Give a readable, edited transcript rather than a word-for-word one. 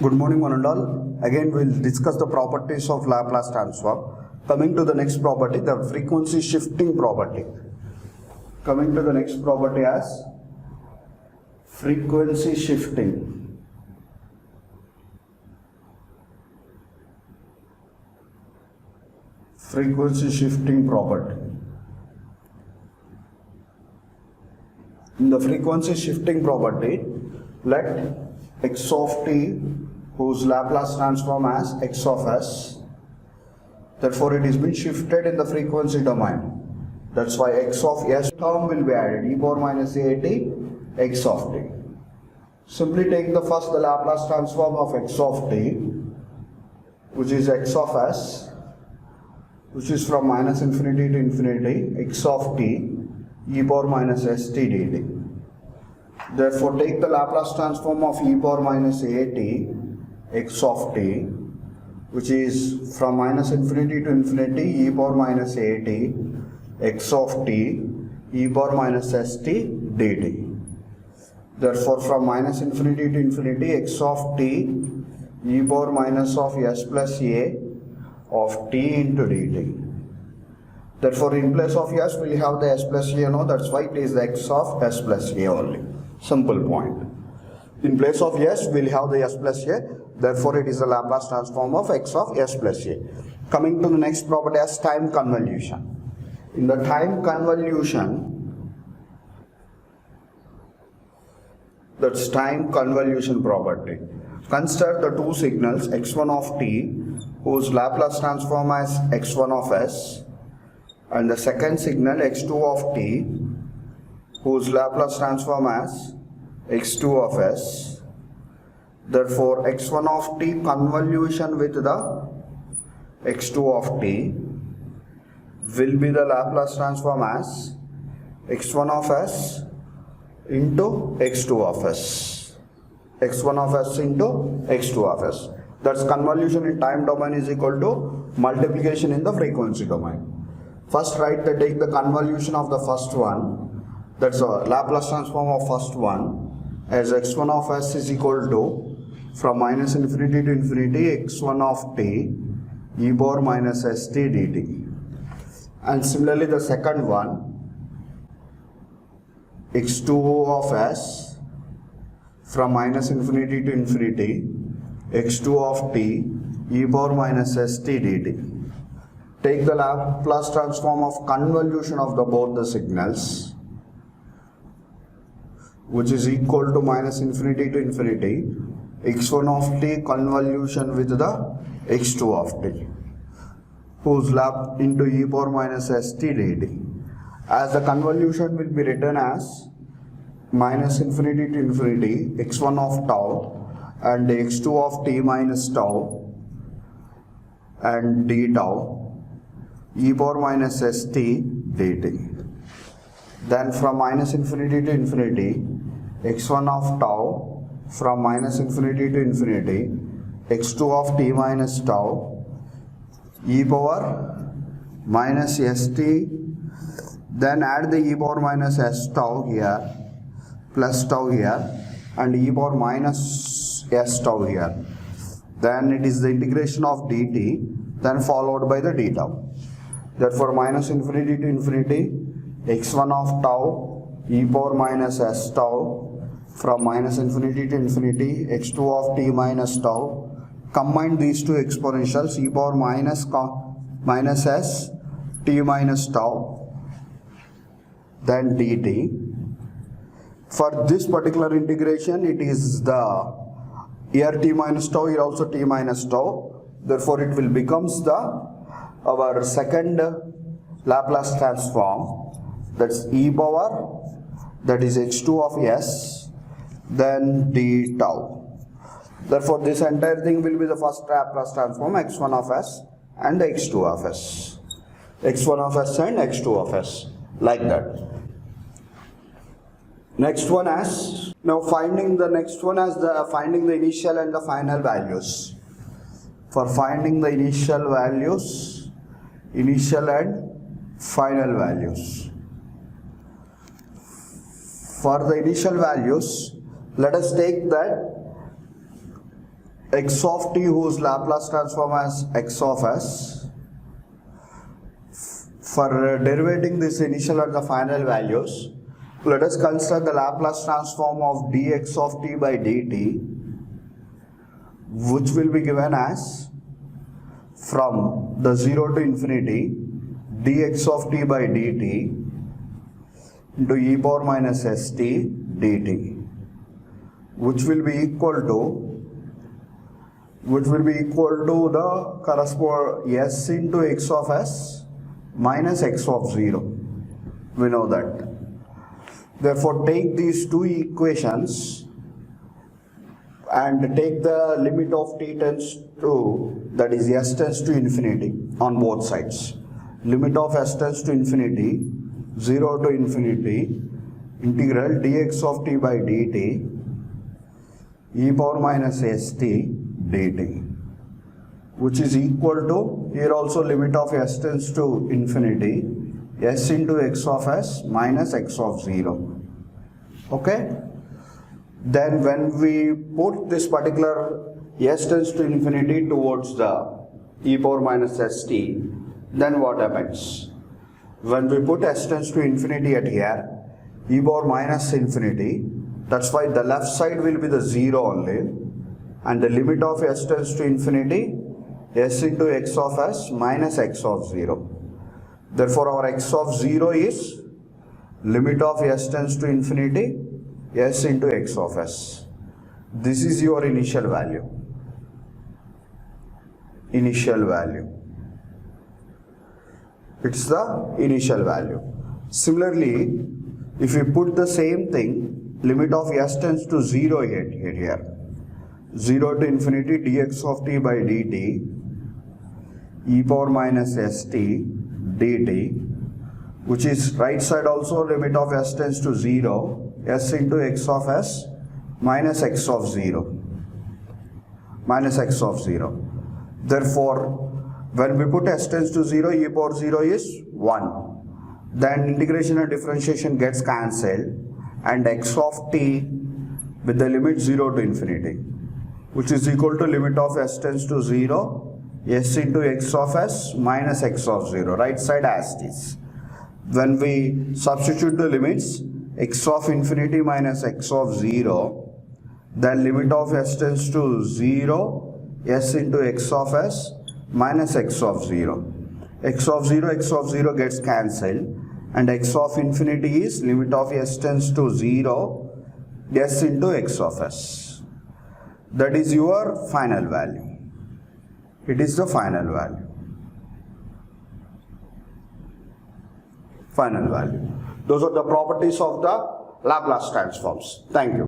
Good morning, one and all. Again, we'll discuss the properties of Laplace transform. Coming to the next property, the frequency shifting property. Coming to the next property as frequency shifting. Frequency shifting property. In the frequency shifting property, let x of t, whose Laplace transform as x of s, therefore it is been shifted in the frequency domain. That's why x of s term will be added, e power minus at x of t. Simply take the Laplace transform of x of t, which is x of s, which is from minus infinity to infinity, x of t, e power minus st dt. Therefore, take the Laplace transform of e power minus at x of t, which is from minus infinity to infinity, e power minus at x of t, e power minus st dt. Therefore, from minus infinity to infinity, x of t, e power minus of s plus a of t into dt. Therefore, in place of s, we will have the s plus a, no, that's why it is x of s plus a only. Simple point. In place of s, we will have the s plus a, therefore it is the Laplace transform of x of s plus a. Coming to the next property as time convolution. In the time convolution, that's time convolution property. Consider the two signals x1 of t, whose Laplace transform as x1 of s, and the second signal x2 of t, whose Laplace transform as x2 of s. Therefore, x1 of t convolution with the x2 of t will be the Laplace transform as x1 of s into x2 of s. x1 of s into x2 of s. That's convolution in time domain is equal to multiplication in the frequency domain. First, take the convolution of the first one, that's a Laplace transform of first one, as x1 of s is equal to from minus infinity to infinity x1 of t e power minus st dt. And similarly the second one, x2 of s from minus infinity to infinity x2 of t e power minus st dt. Take the Laplace transform of convolution of both the signals, which is equal to minus infinity to infinity x1 of t convolution with the x2 of t, whose lap into e power minus st dt. As the convolution will be written as minus infinity to infinity x1 of tau and x2 of t minus tau and d tau e power minus st dt. Then from minus infinity to infinity x1 of tau from minus infinity to infinity x2 of t minus tau e power minus st, then add the e power minus s tau here plus tau here and e power minus s tau here. Then it is the integration of dt, then followed by the d tau. Therefore, minus infinity to infinity x1 of tau e power minus s tau from minus infinity to infinity x2 of t minus tau. Combine these two exponentials e power minus s t minus tau, then dt. For this particular integration, it is the here t minus tau, here also t minus tau. Therefore, it will becomes our second Laplace transform, that's e power, that is x2 of s, then d tau. Therefore, this entire thing will be the first Laplace transform x1 of s and x2 of s. x1 of s and x2 of s, like that. Next one as, now finding the next one as finding the initial and the final values. For finding the initial values, initial and final values. For the initial values, let us take that x of t whose Laplace transform as x of s. For derivating this initial and the final values, let us consider the Laplace transform of dx of t by dt, which will be given as from the 0 to infinity dx of t by dt into e power minus st dt, which will be equal to the corresponding s into x of s minus x of 0. We know that. Therefore, take these two equations and take the limit of t tends to, that is s tends to infinity on both sides. Limit of s tends to infinity, 0 to infinity, integral dx of t by dt, e power minus st dt, which is equal to, here also limit of s tends to infinity, s into x of s minus x of 0. Okay? Then when we put this particular s tends to infinity towards the e power minus st, then what happens? When we put s tends to infinity at here, e power minus infinity, that's why the left side will be the 0 only, and the limit of s tends to infinity, s into x of s minus x of 0. Therefore, our x of 0 is limit of s tends to infinity, s into x of s. This is your initial value. Initial value. It's the initial value. Similarly, if we put the same thing, limit of s tends to 0 here. 0 to infinity dx of t by dt, e power minus st dt, which is right side also limit of s tends to 0, s into x of s minus x of 0. Minus x of 0. Therefore, when we put s tends to 0, e power 0 is 1. Then integration and differentiation gets cancelled, and x of t with the limit 0 to infinity, which is equal to limit of s tends to 0, s into x of s minus x of 0, right side as it is. When we substitute the limits, x of infinity minus x of 0, then limit of s tends to 0, s into x of s minus x of 0. X of 0 gets cancelled, and x of infinity is limit of s tends to 0, s into x of s. That is your final value. It is the final value. Final value. Those are the properties of the Laplace transforms. Thank you.